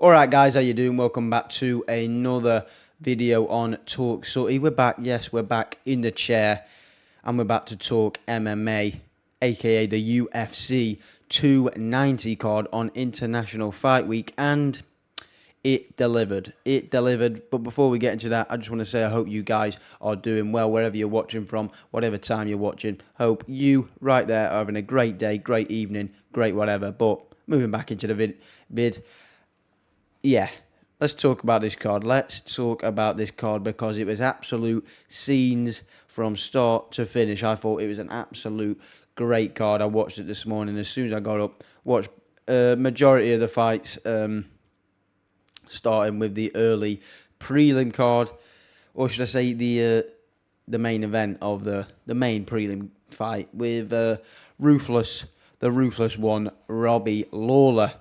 Alright guys, how you doing? Welcome back to another video on Talk Sooty. We're back, yes, we're back in the chair, and we're back to talk MMA, aka the UFC 290 card on International Fight Week, and it delivered. It delivered. But before we get into that, I just want to say I hope you guys are doing well wherever you're watching from, whatever time you're watching. Hope you right there are having a great day, great evening, great whatever. But moving back into the vid. Yeah, let's talk about this card. Let's talk about this card because it was absolute scenes from start to finish. I thought it was an absolute great card. I watched it this morning as soon as I got up. Watched majority of the fights, starting with the early prelim card, or should I say the main event of the main prelim fight with the ruthless one, Robbie Lawler.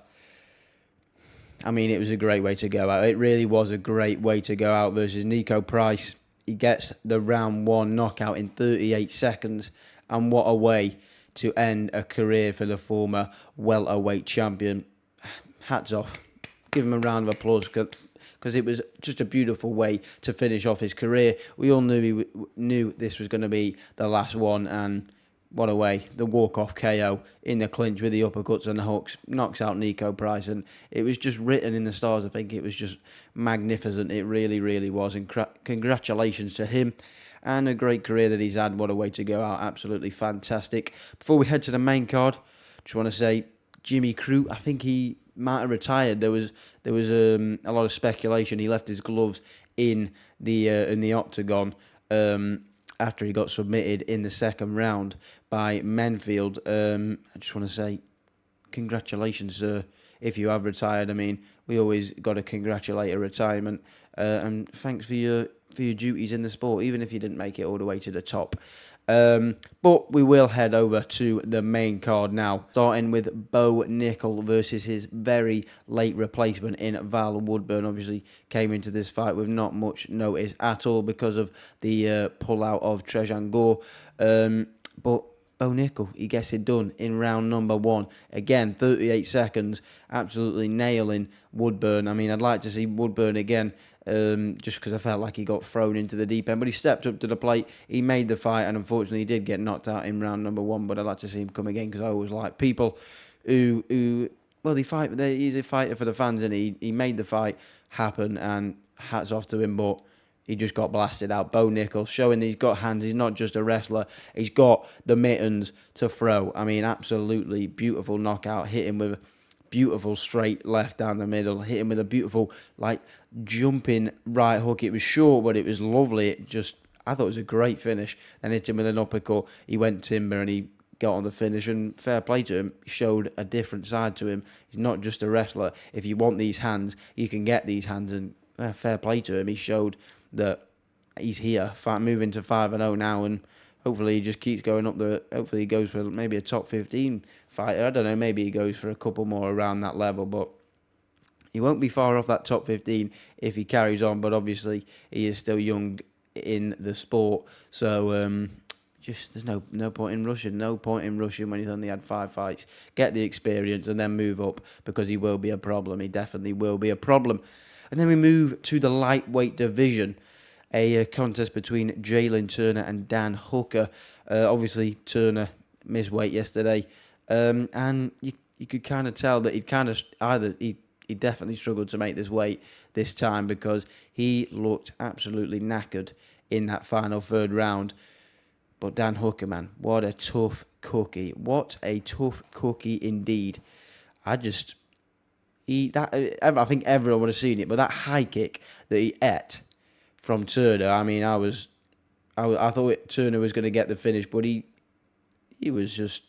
I mean, it was a great way to go out. It really was a great way to go out versus Nico Price. He gets the round one knockout in 38 seconds. And what a way to end a career for the former welterweight champion. Hats off. Give him a round of applause because it was just a beautiful way to finish off his career. We all knew this was going to be the last one, and what a way. The walk-off KO in the clinch with the uppercuts and the hooks knocks out Nico Price. And it was just written in the stars. I think it was just magnificent. It really, really was. And congratulations to him. And a great career that he's had. What a way to go out. Absolutely fantastic. Before we head to the main card, just want to say Jimmy Crute, I think he might have retired. There was a lot of speculation. He left his gloves in the octagon after he got submitted in the second round by Menfield. I just want to say congratulations, sir, if you have retired. I mean, we always got to congratulate a retirement, and thanks for your duties in the sport, even if you didn't make it all the way to the top. But we will head over to the main card now, starting with Bo Nickel versus his very late replacement in Val Woodburn. Obviously came into this fight with not much notice at all because of the pull-out of Trejan Gore. But Bo Nickel, he gets it done in round number one. Again, 38 seconds, absolutely nailing Woodburn. I mean, I'd like to see Woodburn again, just because I felt like he got thrown into the deep end. But he stepped up to the plate, he made the fight, and unfortunately he did get knocked out in round number one. But I'd like to see him come again, because I always like people who well, he's a fighter for the fans, and he made the fight happen, and hats off to him. But he just got blasted out. Bo Nickel showing that he's got hands. He's not just a wrestler. He's got the mittens to throw. I mean, absolutely beautiful knockout. Hit him with a beautiful straight left down the middle. Hit him with a beautiful, like, jumping right hook. It was short, but it was lovely. I thought it was a great finish. Then hit him with an uppercut. He went timber and he got on the finish, and fair play to him. He showed a different side to him. He's not just a wrestler. If you want these hands, you can get these hands, and fair play to him. He showed that he's here, moving to 5-0 now, and hopefully he just keeps going up the. Hopefully he goes for maybe a top 15 fighter. I don't know, maybe he goes for a couple more around that level, but he won't be far off that top 15 if he carries on. But obviously he is still young in the sport, so just there's no point in rushing. No point in rushing when he's only had 5 fights. Get the experience and then move up, because he will be a problem. He definitely will be a problem. And then we move to the lightweight division, a contest between Jalen Turner and Dan Hooker. Obviously, Turner missed weight yesterday, and you could kind of tell that he definitely struggled to make this weight this time, because he looked absolutely knackered in that final third round. But Dan Hooker, man, what a tough cookie. What a tough cookie indeed. I think everyone would have seen it, but that high kick that he ate from Turner, I mean, I thought Turner was going to get the finish, but he was just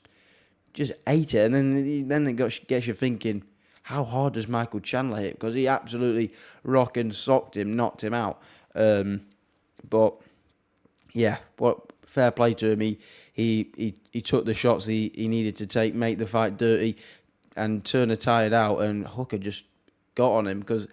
ate it, and then it gets you thinking, how hard does Michael Chandler hit? Because he absolutely rock and socked him, knocked him out. But yeah, fair play to him. He took the shots he needed to take, make the fight dirty. And Turner tired out, and Hooker just got on him, because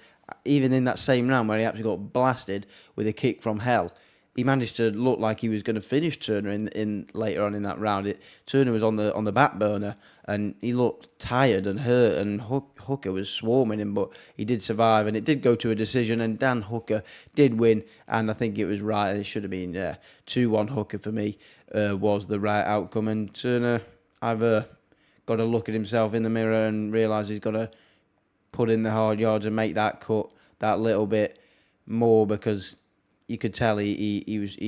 even in that same round where he actually got blasted with a kick from hell, he managed to look like he was going to finish Turner in later on in that round. Turner was on the back burner, and he looked tired and hurt, and Hooker was swarming him, but he did survive, and it did go to a decision, and Dan Hooker did win, and I think it was right. It should have been 2-1 Hooker for me was the right outcome, and Turner either got to look at himself in the mirror and realise he's got to put in the hard yards and make that cut that little bit more, because you could tell he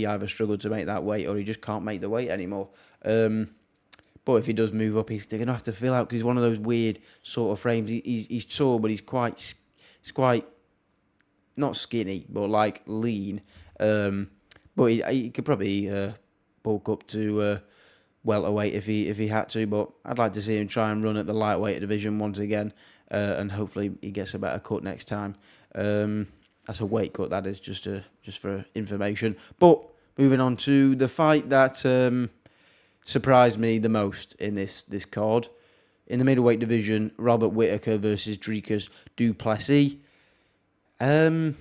either struggled to make that weight or he just can't make the weight anymore. But if he does move up, they're going to have to fill out, because he's one of those weird sort of frames. He's tall, but he's quite not skinny, but like lean. But he could probably bulk up to welterweight if he had to. But I'd like to see him try and run at the lightweight division once again, and hopefully he gets a better cut next time. That's a weight cut, that is, just for information. But moving on to the fight that surprised me the most in this card. In the middleweight division, Robert Whittaker versus Dricus du Plessis. I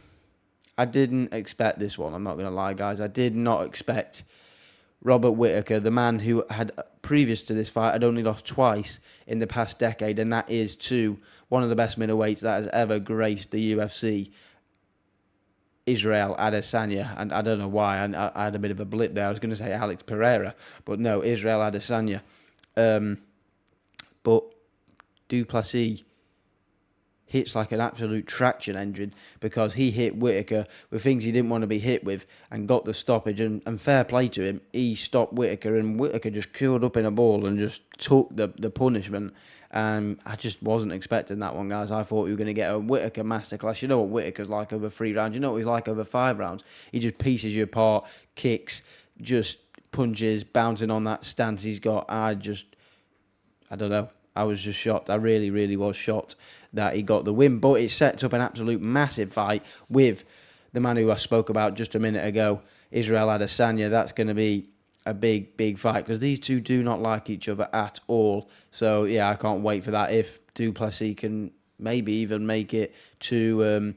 didn't expect this one, I'm not going to lie, guys. I did not expect Robert Whittaker, the man who had, previous to this fight, had only lost twice in the past decade, and that is to one of the best middleweights that has ever graced the UFC, Israel Adesanya. And I don't know why, I had a bit of a blip there. I was going to say Alex Pereira, but no, Israel Adesanya. But du Plessis hits like an absolute traction engine, because he hit Whittaker with things he didn't want to be hit with and got the stoppage, and fair play to him, he stopped Whittaker, and Whittaker just curled up in a ball and just took the punishment. I just wasn't expecting that one, guys. I thought we were going to get a Whittaker masterclass. You know what Whittaker's like over 3 rounds. You know what he's like over 5 rounds. He just pieces you apart, kicks, just punches, bouncing on that stance he's got. I don't know. I was just shocked. I really, really was shocked that he got the win. But it sets up an absolute massive fight with the man who I spoke about just a minute ago, Israel Adesanya. That's going to be a big, big fight, because these two do not like each other at all. So, yeah, I can't wait for that. If du Plessis can maybe even make it to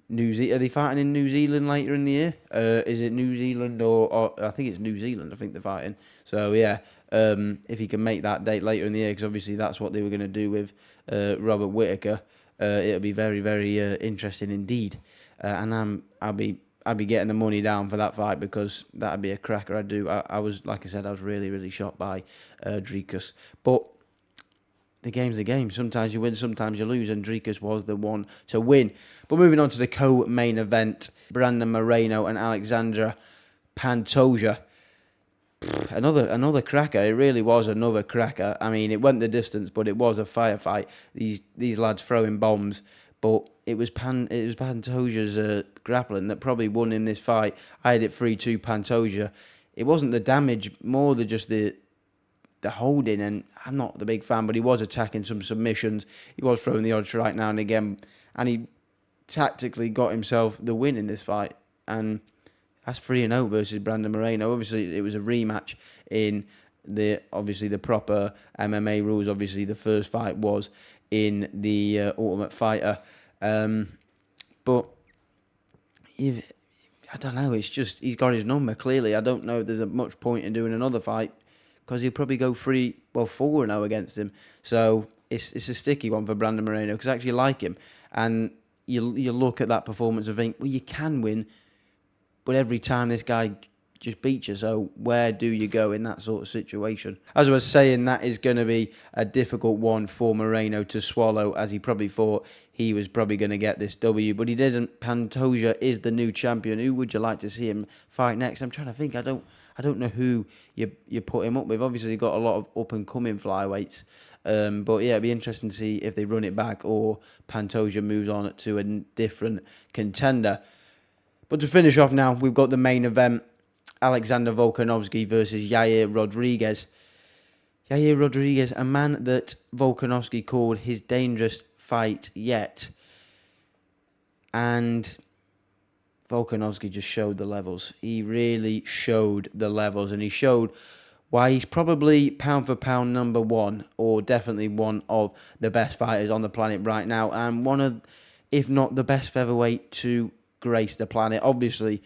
New Zealand. Are they fighting in New Zealand later in the year? Is it New Zealand or I think it's New Zealand, I think they're fighting. So, yeah, if he can make that date later in the year, because obviously that's what they were going to do with Robert Whittaker, it'll be very, very interesting indeed. And I'll be getting the money down for that fight, because that'd be a cracker. I was, like I said, I was really, really shocked by Dricus. But the game's the game. Sometimes you win, sometimes you lose, and Dricus was the one to win. But moving on to the co-main event, Brandon Moreno and Alexandra Pantoja. Another cracker. It really was another cracker. I mean, it went the distance, but it was a firefight. These lads throwing bombs, but it was Pantoja's grappling that probably won in this fight. I had it 3-2 Pantoja. It wasn't the damage, more than just the holding, and I'm not the big fan, but he was attacking some submissions. He was throwing the odd strike now and again, and he tactically got himself the win in this fight. And that's 3-0 versus Brandon Moreno. Obviously, it was a rematch in the proper MMA rules. Obviously, the first fight was in the Ultimate Fighter. But I don't know. It's just, he's got his number, clearly. I don't know if there's much point in doing another fight, because he'll probably go 4-0 against him. So it's a sticky one for Brandon Moreno, because I actually like him. And you look at that performance and think, well, you can win, but every time this guy just beats you. So where do you go in that sort of situation? As I was saying, that is going to be a difficult one for Moreno to swallow, as he probably thought he was probably going to get this W, but he didn't. Pantoja is the new champion. Who would you like to see him fight next? I'm trying to think. I don't know who you put him up with. Obviously, you've got a lot of up-and-coming flyweights. But yeah, it'd be interesting to see if they run it back or Pantoja moves on to a different contender. But to finish off now, we've got the main event, Alexander Volkanovski versus Yair Rodriguez. Yair Rodriguez, a man that Volkanovski called his dangerous fight yet. And Volkanovski just showed the levels. He really showed the levels, and he showed why he's probably pound for pound number one, or definitely one of the best fighters on the planet right now, and one of, if not the best featherweight to grace the planet. Obviously,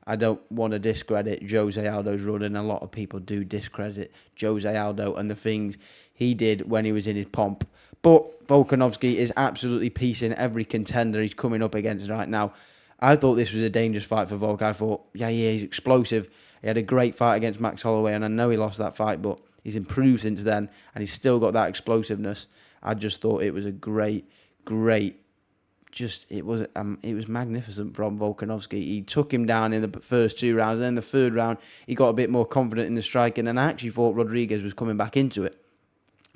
I don't want to discredit Jose Aldo's run, and a lot of people do discredit Jose Aldo and the things he did when he was in his pomp. But Volkanovski is absolutely piecing every contender he's coming up against right now. I thought this was a dangerous fight for Volk. I thought, yeah, he's explosive. He had a great fight against Max Holloway, and I know he lost that fight, but he's improved since then, and he's still got that explosiveness. I just thought it was a great, it was magnificent from Volkanovski. He took him down in the first 2 rounds, and then the third round, he got a bit more confident in the striking, and I actually thought Rodriguez was coming back into it.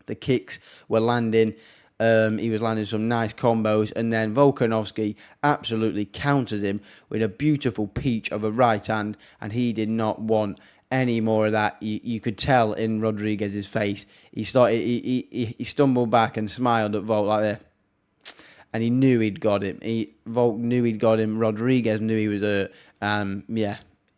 The kicks were landing. He was landing some nice combos, and then Volkanovski absolutely countered him with a beautiful peach of a right hand, and he did not want any more of that. You could tell in Rodriguez's face. He stumbled back and smiled at Volk like that, and he knew he'd got him. Volk knew he'd got him. Rodriguez knew he was hurt.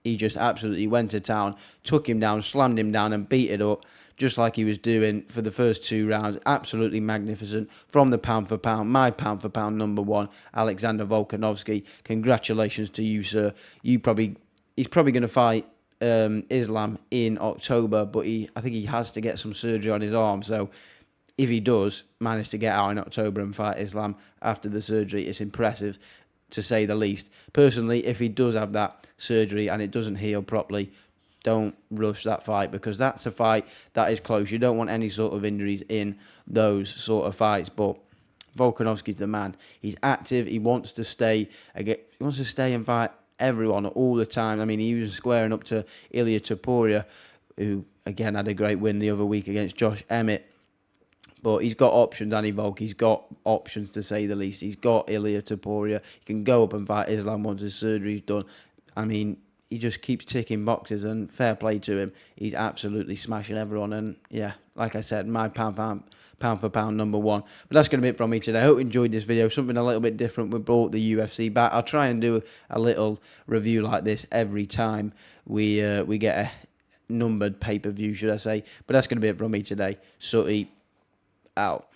He just absolutely went to town, took him down, slammed him down, and beat it up, just like he was doing for the first 2 rounds. Absolutely magnificent from the pound for pound, my pound for pound number one, Alexander Volkanovski. Congratulations to you, sir. He's probably going to fight Islam in October, but I think he has to get some surgery on his arm. So if he does manage to get out in October and fight Islam after the surgery, it's impressive, to say the least. Personally, if he does have that surgery and it doesn't heal properly, don't rush that fight, because that's a fight that is close. You don't want any sort of injuries in those sort of fights. But Volkanovski's the man. He's active. He wants to stay. He wants to stay and fight everyone all the time. I mean, he was squaring up to Ilia Topuria, who again had a great win the other week against Josh Emmett. But he's got options, Annie Volk. He's got options, to say the least. He's got Ilia Topuria. He can go up and fight Islam once his surgery's done. I mean, he just keeps ticking boxes, and fair play to him. He's absolutely smashing everyone. And yeah, like I said, my pound for pound number one. But that's going to be it from me today. I hope you enjoyed this video. Something a little bit different. We brought the UFC back. I'll try and do a little review like this every time we get a numbered pay-per-view, should I say. But that's going to be it from me today. Sooty out.